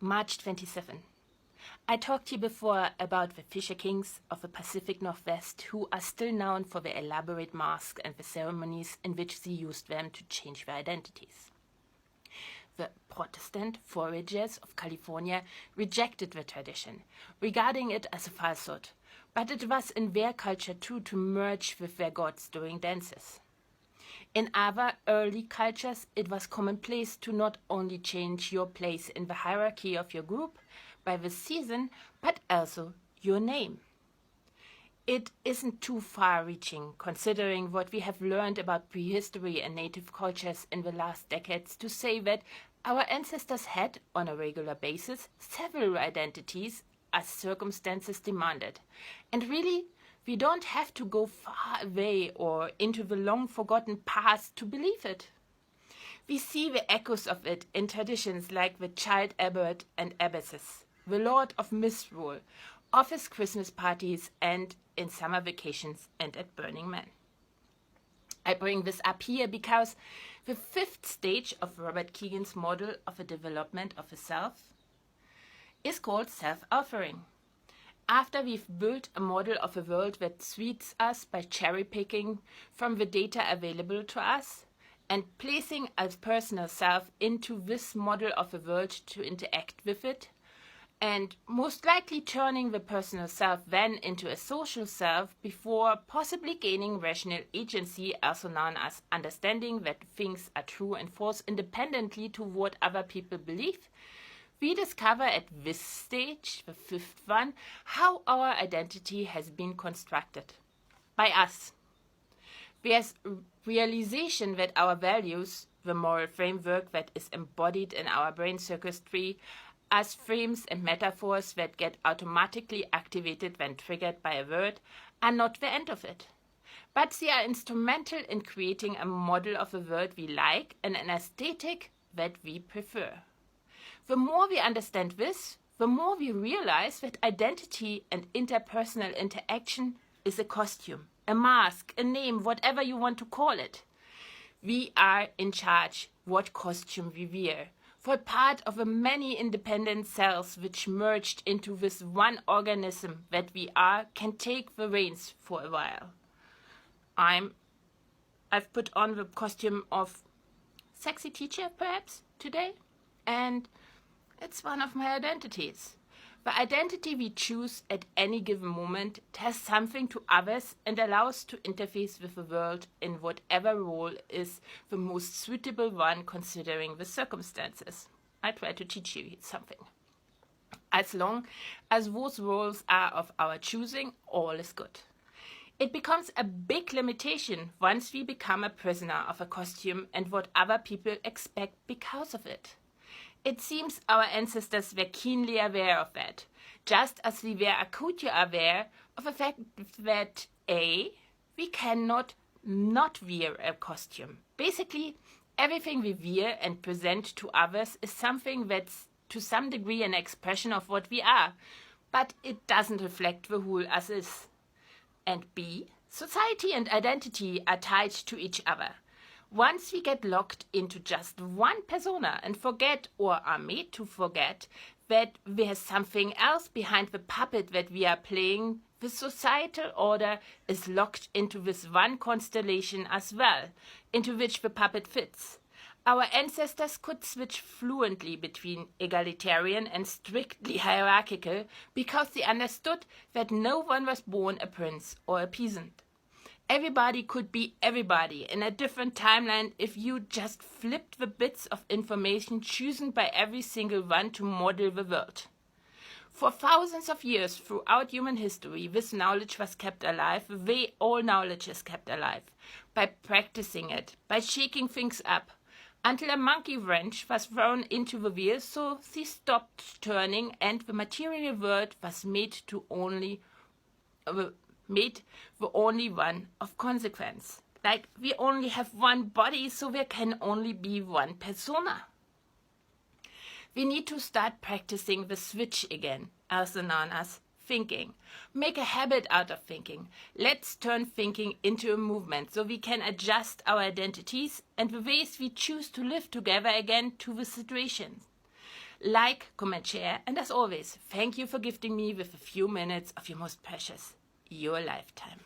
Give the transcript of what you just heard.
March 27. I talked to you before about the Fisher Kings of the Pacific Northwest, who are still known for their elaborate masks and the ceremonies in which they used them to change their identities. The Protestant foragers of California rejected the tradition, regarding it as a falsehood, but it was in their culture too to merge with their gods during dances. In other early cultures, it was commonplace to not only change your place in the hierarchy of your group by the season, but also your name. It isn't too far-reaching, considering what we have learned about prehistory and native cultures in the last decades, to say that our ancestors had, on a regular basis, several identities as circumstances demanded. And really, we don't have to go far away or into the long-forgotten past to believe it. We see the echoes of it in traditions like the Child Abbot and Abbesses, the Lord of Misrule, office Christmas parties, and in summer vacations and at Burning Man. I bring this up here because the fifth stage of Robert Kegan's model of the development of the self is called self-offering. After we've built a model of a world that suits us by cherry-picking from the data available to us and placing our personal self into this model of a world to interact with it, and most likely turning the personal self then into a social self before possibly gaining rational agency, also known as understanding that things are true and false independently to what other people believe, we discover at this stage, the fifth one, how our identity has been constructed by us. There's realization that our values, the moral framework that is embodied in our brain circuitry, as frames and metaphors that get automatically activated when triggered by a word, are not the end of it. But they are instrumental in creating a model of a world we like and an aesthetic that we prefer. The more we understand this, the more we realize that identity and interpersonal interaction is a costume, a mask, a name, whatever you want to call it. We are in charge what costume we wear, for part of the many independent cells which merged into this one organism that we are can take the reins for a while. I've put on the costume of sexy teacher perhaps today, and it's one of my identities. The identity we choose at any given moment tells something to others and allows to interface with the world in whatever role is the most suitable one considering the circumstances. I try to teach you something. As long as those roles are of our choosing, all is good. It becomes a big limitation once we become a prisoner of a costume and what other people expect because of it. It seems our ancestors were keenly aware of that, just as we were acutely aware of the fact that we cannot not wear a costume. Basically, everything we wear and present to others is something that's to some degree an expression of what we are, but it doesn't reflect the whole as is. And B, society and identity are tied to each other. Once we get locked into just one persona and forget, or are made to forget, that there's something else behind the puppet that we are playing, the societal order is locked into this one constellation as well, into which the puppet fits. Our ancestors could switch fluently between egalitarian and strictly hierarchical because they understood that no one was born a prince or a peasant. Everybody could be everybody in a different timeline if you just flipped the bits of information chosen by every single one to model the world. For thousands of years throughout human history, this knowledge was kept alive the way all knowledge is kept alive, by practicing it, by shaking things up, until a monkey wrench was thrown into the wheel so they stopped turning and the material world was made the only one of consequence. Like we only have one body, so there can only be one persona. We need to start practicing the switch again, also known as thinking. Make a habit out of thinking. Let's turn thinking into a movement so we can adjust our identities and the ways we choose to live together again to the situations. Like, comment, share, and as always, thank you for gifting me with a few minutes of your most precious, your lifetime.